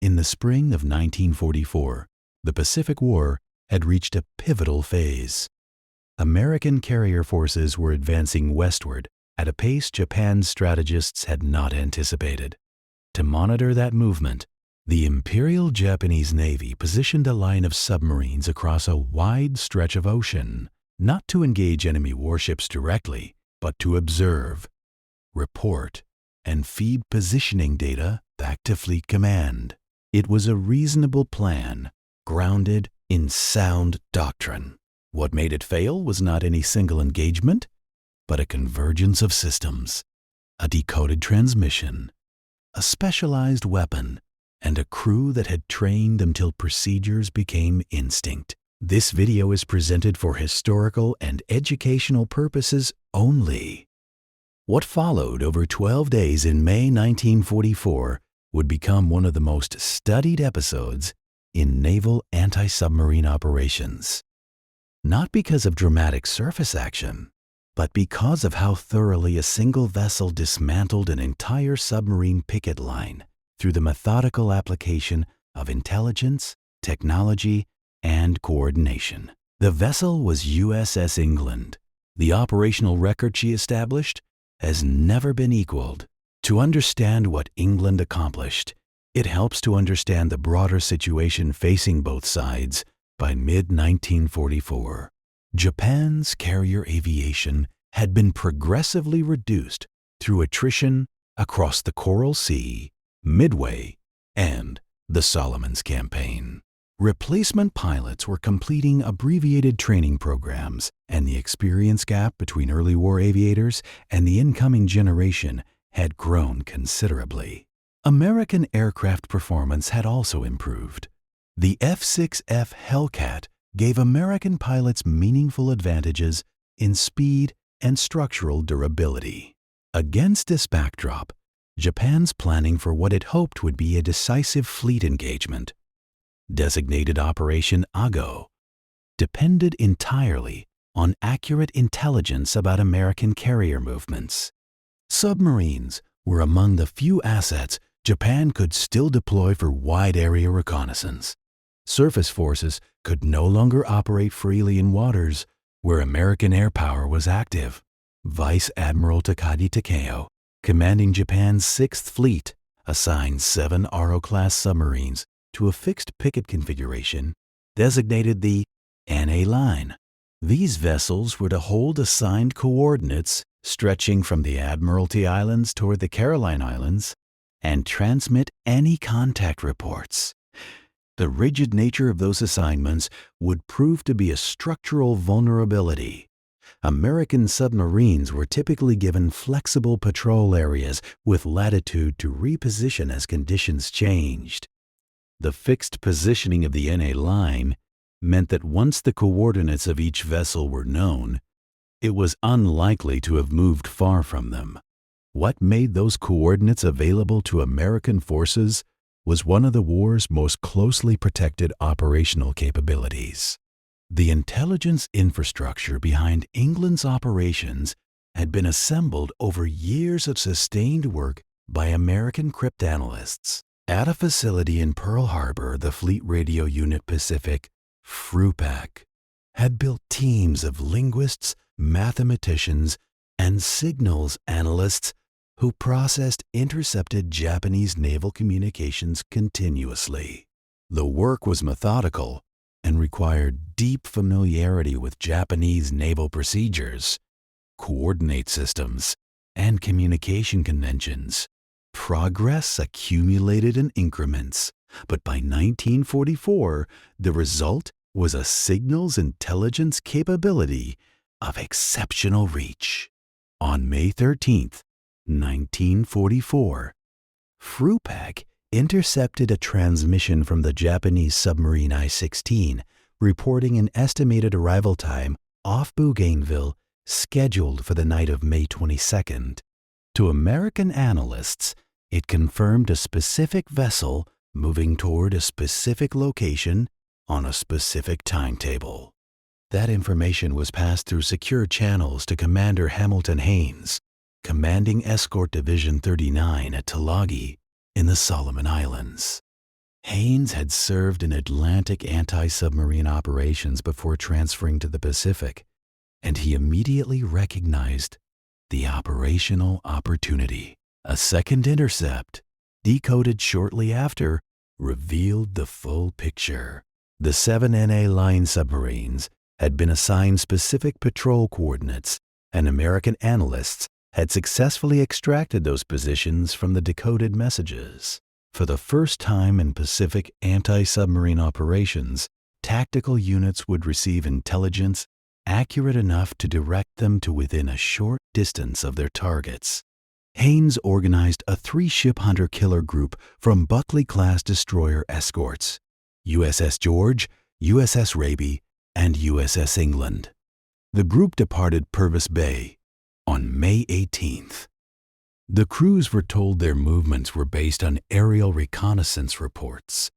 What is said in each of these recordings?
In the spring of 1944, the Pacific War had reached a pivotal phase. American carrier forces were advancing westward at a pace Japan's strategists had not anticipated. To monitor that movement, the Imperial Japanese Navy positioned a line of submarines across a wide stretch of ocean, not to engage enemy warships directly, but to observe, report, and feed positioning data back to Fleet Command. It was a reasonable plan, grounded in sound doctrine. What made it fail was not any single engagement, but a convergence of systems, a decoded transmission, a specialized weapon, and a crew that had trained until procedures became instinct. This video is presented for historical and educational purposes only. What followed over 12 days in May 1944 would become one of the most studied episodes in naval anti-submarine operations. Not because of dramatic surface action, but because of how thoroughly a single vessel dismantled an entire submarine picket line through the methodical application of intelligence, technology, and coordination. The vessel was USS England. The operational record she established has never been equaled. To understand what England accomplished, it helps to understand the broader situation facing both sides by mid-1944. Japan's carrier aviation had been progressively reduced through attrition across the Coral Sea, Midway, and the Solomons Campaign. Replacement pilots were completing abbreviated training programs, and the experience gap between early war aviators and the incoming generation had grown considerably. American aircraft performance had also improved. The F-6F Hellcat gave American pilots meaningful advantages in speed and structural durability. Against this backdrop, Japan's planning for what it hoped would be a decisive fleet engagement, designated Operation Ago, depended entirely on accurate intelligence about American carrier movements. Submarines were among the few assets Japan could still deploy for wide-area reconnaissance. Surface forces could no longer operate freely in waters where American air power was active. Vice Admiral Takagi Takeo, commanding Japan's 6th Fleet, assigned 7 Aro-class submarines to a fixed picket configuration designated the NA Line. These vessels were to hold assigned coordinates stretching from the Admiralty Islands toward the Caroline Islands and transmit any contact reports. The rigid nature of those assignments would prove to be a structural vulnerability. American submarines were typically given flexible patrol areas with latitude to reposition as conditions changed. The fixed positioning of the NA Line meant that once the coordinates of each vessel were known, it was unlikely to have moved far from them. What made those coordinates available to American forces was one of the war's most closely protected operational capabilities. The intelligence infrastructure behind England's operations had been assembled over years of sustained work by American cryptanalysts. At a facility in Pearl Harbor, the Fleet Radio Unit Pacific, FRUPAC, had built teams of linguists, mathematicians, and signals analysts who processed intercepted Japanese naval communications continuously. The work was methodical and required deep familiarity with Japanese naval procedures, coordinate systems, and communication conventions. Progress accumulated in increments, but by 1944, the result was a signals intelligence capability of exceptional reach. On May 13, 1944, FRUPAC intercepted a transmission from the Japanese submarine I-16 reporting an estimated arrival time off Bougainville scheduled for the night of May 22nd. To American analysts, it confirmed a specific vessel moving toward a specific location on a specific timetable. That information was passed through secure channels to Commander Hamilton Haynes, commanding Escort Division 39 at Tulagi in the Solomon Islands. Haynes had served in Atlantic anti-submarine operations before transferring to the Pacific, and he immediately recognized the operational opportunity. A second intercept, decoded shortly after, revealed the full picture. The 7NA line submarines had been assigned specific patrol coordinates, and American analysts had successfully extracted those positions from the decoded messages. For the first time in Pacific anti-submarine operations, tactical units would receive intelligence accurate enough to direct them to within a short distance of their targets. Haynes organized a 3-ship hunter-killer group from Buckley-class destroyer escorts, USS George, USS Raby, and USS England. The group departed Purvis Bay on May 18th. The crews were told their movements were based on aerial reconnaissance reports.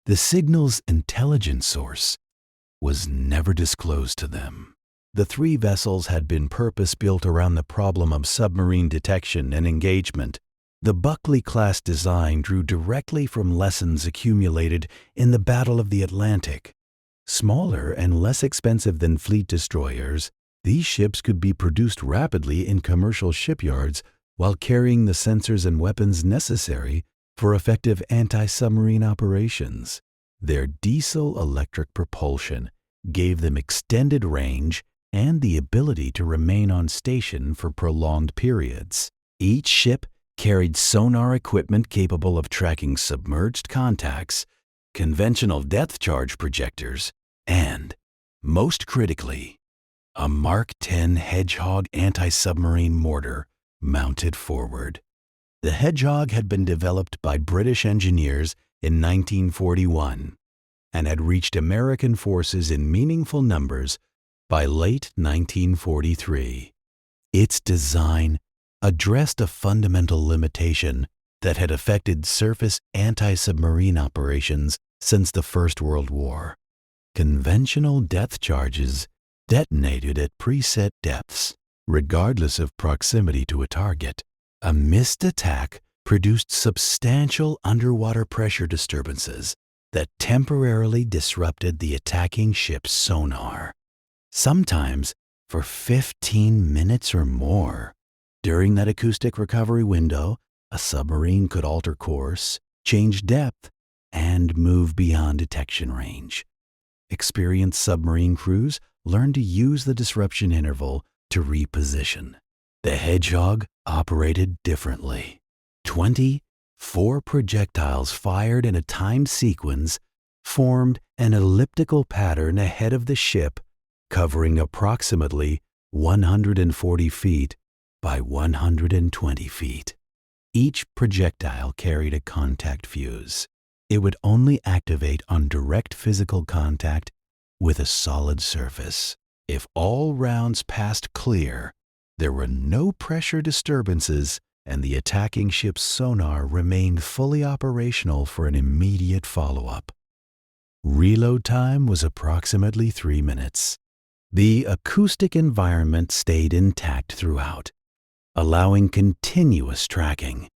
The signal's intelligence source was never disclosed to them. The 3 vessels had been purpose-built around the problem of submarine detection and engagement. The Buckley-class design drew directly from lessons accumulated in the Battle of the Atlantic. Smaller and less expensive than fleet destroyers, these ships could be produced rapidly in commercial shipyards while carrying the sensors and weapons necessary for effective anti-submarine operations. Their diesel-electric propulsion gave them extended range and the ability to remain on station for prolonged periods. Each ship carried sonar equipment capable of tracking submerged contacts, conventional depth charge projectors, and, most critically, a Mark X Hedgehog anti-submarine mortar mounted forward. The Hedgehog had been developed by British engineers in 1941 and had reached American forces in meaningful numbers by late 1943. Its design addressed a fundamental limitation that had affected surface anti-submarine operations since the First World War. Conventional depth charges detonated at preset depths, regardless of proximity to a target. A missed attack produced substantial underwater pressure disturbances that temporarily disrupted the attacking ship's sonar, sometimes for 15 minutes or more. During that acoustic recovery window, a submarine could alter course, change depth, and move beyond detection range. Experienced submarine crews learned to use the disruption interval to reposition. The Hedgehog operated differently. 24 projectiles fired in a timed sequence formed an elliptical pattern ahead of the ship, covering approximately 140 feet by 120 feet. Each projectile carried a contact fuse. It would only activate on direct physical contact with a solid surface. If all rounds passed clear, there were no pressure disturbances, and the attacking ship's sonar remained fully operational for an immediate follow-up. Reload time was approximately 3 minutes. The acoustic environment stayed intact throughout, allowing continuous tracking.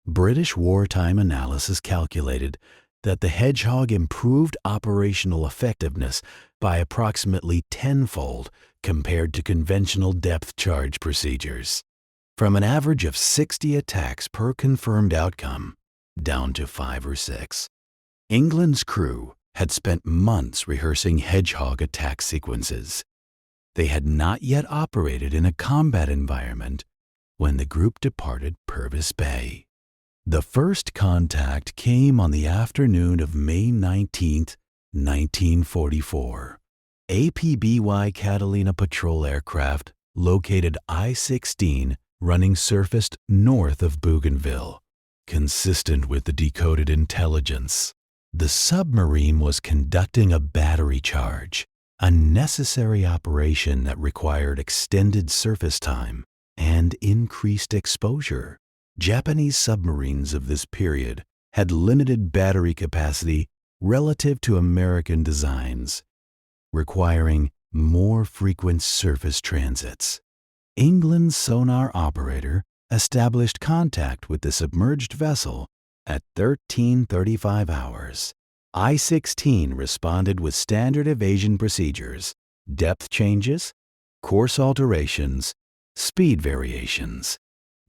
British wartime analysis calculated that the Hedgehog improved operational effectiveness by approximately tenfold compared to conventional depth charge procedures, from an average of 60 attacks per confirmed outcome down to 5 or 6. England's crew had spent months rehearsing Hedgehog attack sequences. They had not yet operated in a combat environment when the group departed Purvis Bay. The first contact came on the afternoon of May 19, 1944. APBY Catalina patrol aircraft located I-16 running surfaced north of Bougainville. Consistent with the decoded intelligence, the submarine was conducting a battery charge, a necessary operation that required extended surface time and increased exposure. Japanese submarines of this period had limited battery capacity relative to American designs, requiring more frequent surface transits. England's sonar operator established contact with the submerged vessel at 13:35 hours. I-16 responded with standard evasion procedures, depth changes, course alterations, speed variations.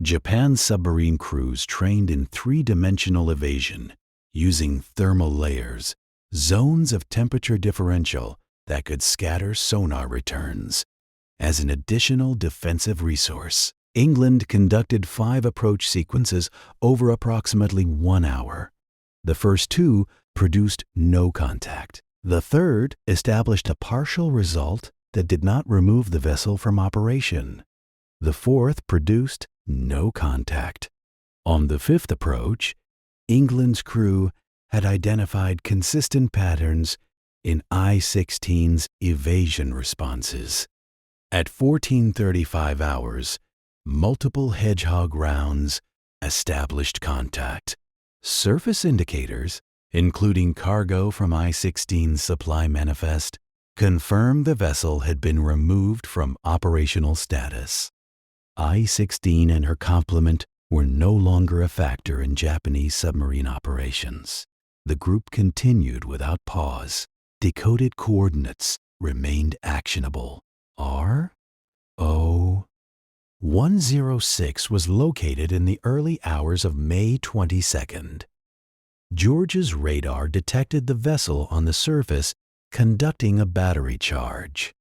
Japan's submarine crews trained in three-dimensional evasion, using thermal layers, zones of temperature differential that could scatter sonar returns. As an additional defensive resource, England conducted 5 approach sequences over approximately 1 hour. The first 2 produced no contact. The third established a partial result that did not remove the vessel from operation. The fourth produced no contact. On the 5th approach, England's crew had identified consistent patterns in I-16's evasion responses. At 14:35 hours, multiple Hedgehog rounds established contact. Surface indicators, including cargo from I-16's supply manifest, confirmed the vessel had been removed from operational status. I-16 and her complement were no longer a factor in Japanese submarine operations. The group continued without pause. Decoded coordinates remained actionable. RO-106 was located in the early hours of May 22nd. George's radar detected the vessel on the surface conducting a battery charge.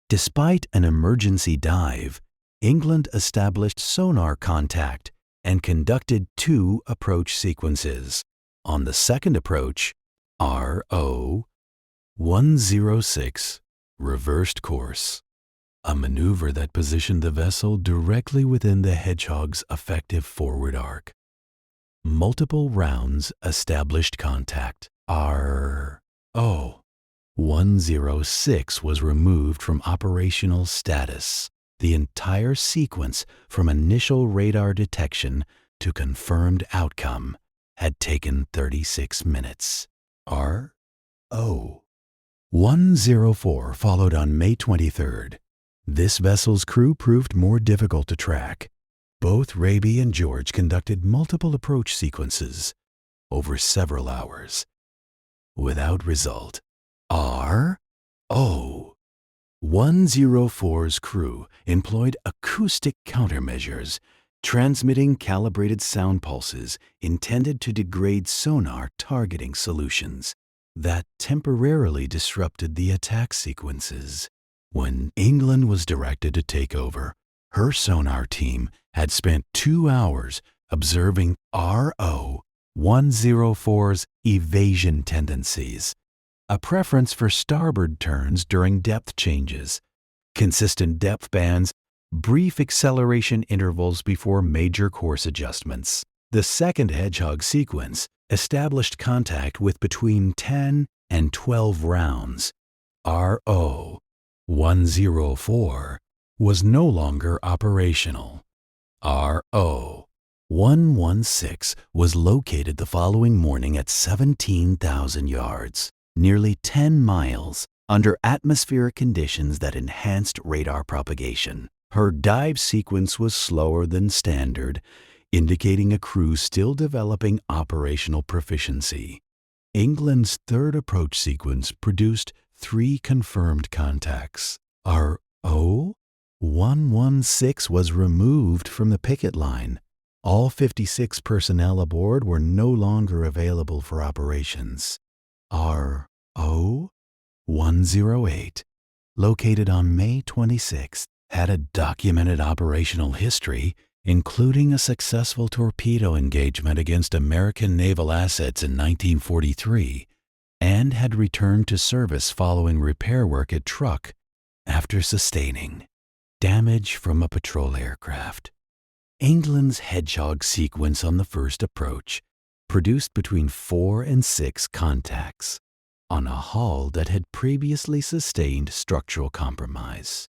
Despite an emergency dive, England established sonar contact and conducted 2 approach sequences. On the second approach, RO-106 reversed course, a maneuver that positioned the vessel directly within the Hedgehog's effective forward arc. Multiple rounds established contact. RO-106 was removed from operational status. The entire sequence from initial radar detection to confirmed outcome had taken 36 minutes. RO-104 followed on May 23rd. This vessel's crew proved more difficult to track. Both Raby and George conducted multiple approach sequences over several hours. Without result, RO-104's crew employed acoustic countermeasures, transmitting calibrated sound pulses intended to degrade sonar targeting solutions that temporarily disrupted the attack sequences. When England was directed to take over, her sonar team had spent 2 hours observing RO-104's evasion tendencies, a preference for starboard turns during depth changes, consistent depth bands, brief acceleration intervals before major course adjustments. The second Hedgehog sequence established contact with between 10 and 12 rounds. RO-104 was no longer operational. RO-116 was located the following morning at 17,000 yards, nearly 10 miles, under atmospheric conditions that enhanced radar propagation. Her dive sequence was slower than standard, indicating a crew still developing operational proficiency. England's third approach sequence produced 3 confirmed contacts. RO-116 was removed from the picket line. All 56 personnel aboard were no longer available for operations. RO-108, located on May 26th, had a documented operational history, including a successful torpedo engagement against American naval assets in 1943, and had returned to service following repair work at Truk after sustaining damage from a patrol aircraft. England's Hedgehog sequence on the first approach produced between 4 and 6 contacts on a hull that had previously sustained structural compromise.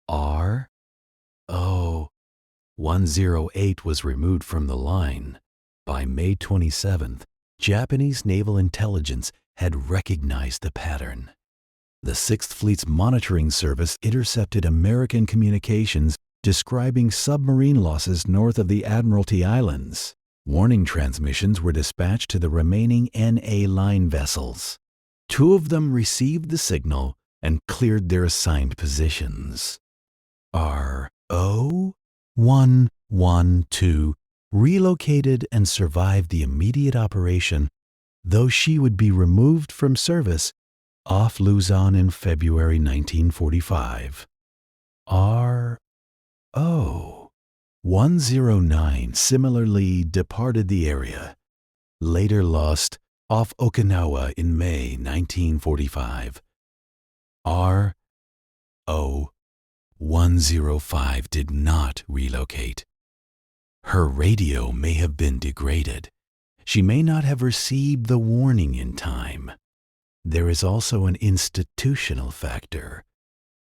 RO-108 was removed from the line. By May 27th, Japanese naval intelligence had recognized the pattern. The 6th Fleet's monitoring service intercepted American communications describing submarine losses north of the Admiralty Islands. Warning transmissions were dispatched to the remaining NA line vessels. 2 of them received the signal and cleared their assigned positions. RO-112 relocated and survived the immediate operation, though she would be removed from service off Luzon in February 1945. RO-109 similarly departed the area, later lost off Okinawa in May 1945. RO-105 did not relocate. Her radio may have been degraded. She may not have received the warning in time. There is also an institutional factor.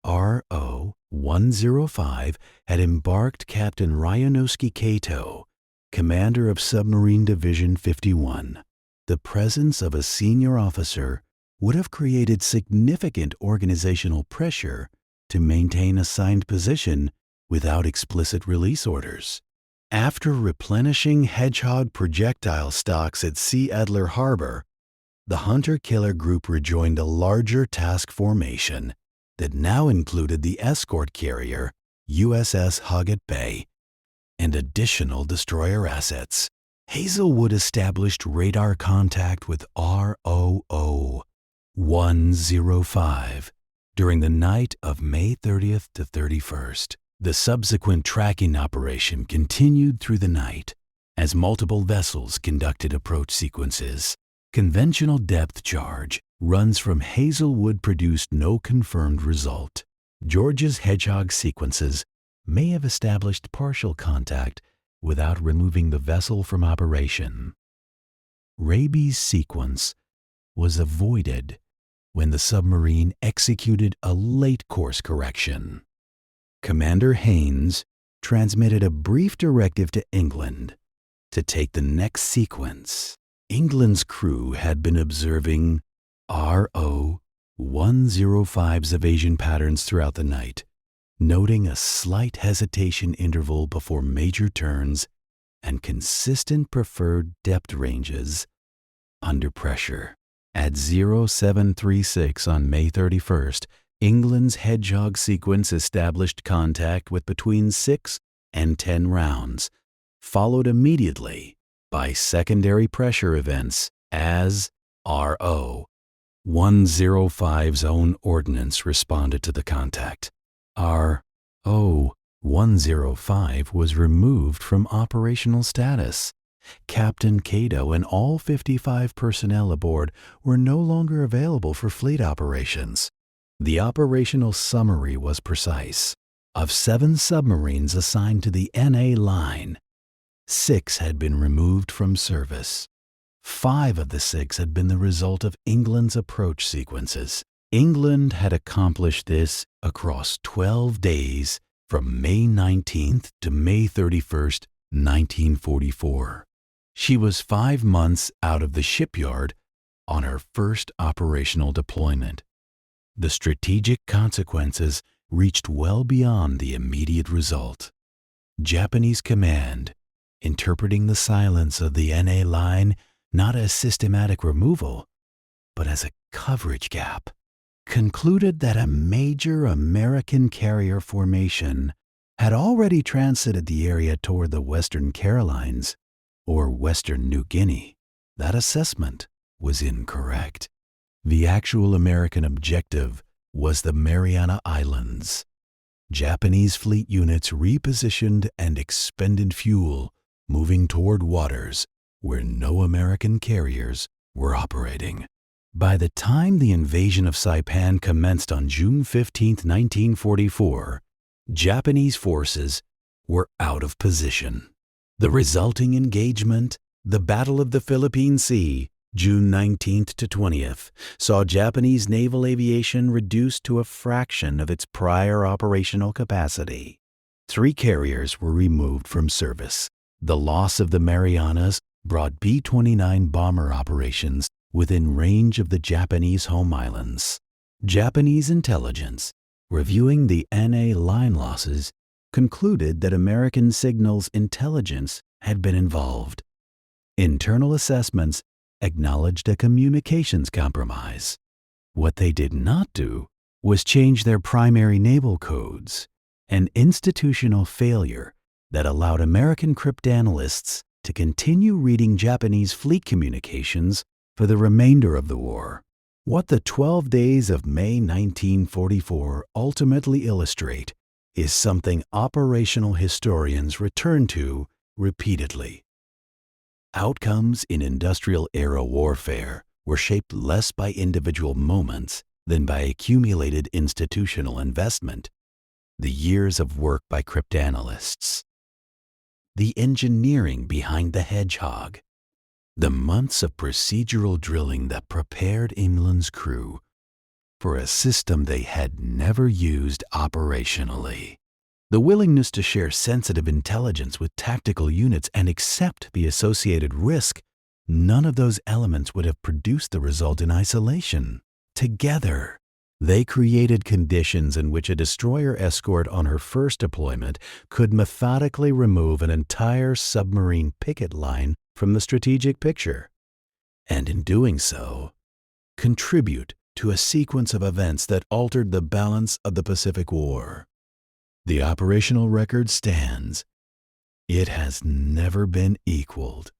RO-105 had embarked Captain Ryunosuke Kato, commander of Submarine Division 51. The presence of a senior officer would have created significant organizational pressure to maintain assigned position without explicit release orders. After replenishing Hedgehog projectile stocks at Sea Adler Harbor, the hunter-killer group rejoined a larger task formation that now included the escort carrier USS Hogget Bay and additional destroyer assets. Hazelwood established radar contact with RO-105 during the night of May 30th to 31st. The subsequent tracking operation continued through the night as multiple vessels conducted approach sequences. Conventional depth charge runs from Hazelwood produced no confirmed result. George's Hedgehog sequences may have established partial contact without removing the vessel from operation. Raby's sequence was avoided when the submarine executed a late course correction. Commander Haynes transmitted a brief directive to England to take the next sequence. England's crew had been observing RO-105's evasion patterns throughout the night, noting a slight hesitation interval before major turns and consistent preferred depth ranges under pressure. At 0736 on May 31st, England's Hedgehog sequence established contact with between 6 and 10 rounds, followed immediately by secondary pressure events as RO-105's own ordnance responded to the contact. RO-105 was removed from operational status. Captain Kato and all 55 personnel aboard were no longer available for fleet operations. The operational summary was precise. Of 7 submarines assigned to the NA line, 6 had been removed from service. 5 of the 6 had been the result of England's approach sequences. England had accomplished this across 12 days from May 19th to May 31st, 1944. She was 5 months out of the shipyard on her first operational deployment. The strategic consequences reached well beyond the immediate result. Japanese command, interpreting the silence of the NA line not as systematic removal, but as a coverage gap, concluded that a major American carrier formation had already transited the area toward the Western Carolines or Western New Guinea. That assessment was incorrect. The actual American objective was the Mariana Islands. Japanese fleet units repositioned and expended fuel, moving toward waters where no American carriers were operating. By the time the invasion of Saipan commenced on June 15, 1944, Japanese forces were out of position. The resulting engagement, the Battle of the Philippine Sea, June 19th to 20th, saw Japanese naval aviation reduced to a fraction of its prior operational capacity. 3 carriers were removed from service. The loss of the Marianas brought B-29 bomber operations within range of the Japanese home islands. Japanese intelligence, reviewing the NA line losses, concluded that American signals intelligence had been involved. Internal assessments acknowledged a communications compromise. What they did not do was change their primary naval codes, an institutional failure that allowed American cryptanalysts to continue reading Japanese fleet communications for the remainder of the war. What the 12 days of May 1944 ultimately illustrate is something operational historians return to repeatedly. Outcomes in industrial-era warfare were shaped less by individual moments than by accumulated institutional investment. The years of work by cryptanalysts, the engineering behind the Hedgehog, the months of procedural drilling that prepared England's crew for a system they had never used operationally. The willingness to share sensitive intelligence with tactical units and accept the associated risk, none of those elements would have produced the result in isolation. Together, they created conditions in which a destroyer escort on her first deployment could methodically remove an entire submarine picket line from the strategic picture, and in doing so, contribute to a sequence of events that altered the balance of the Pacific War. The operational record stands. It has never been equaled.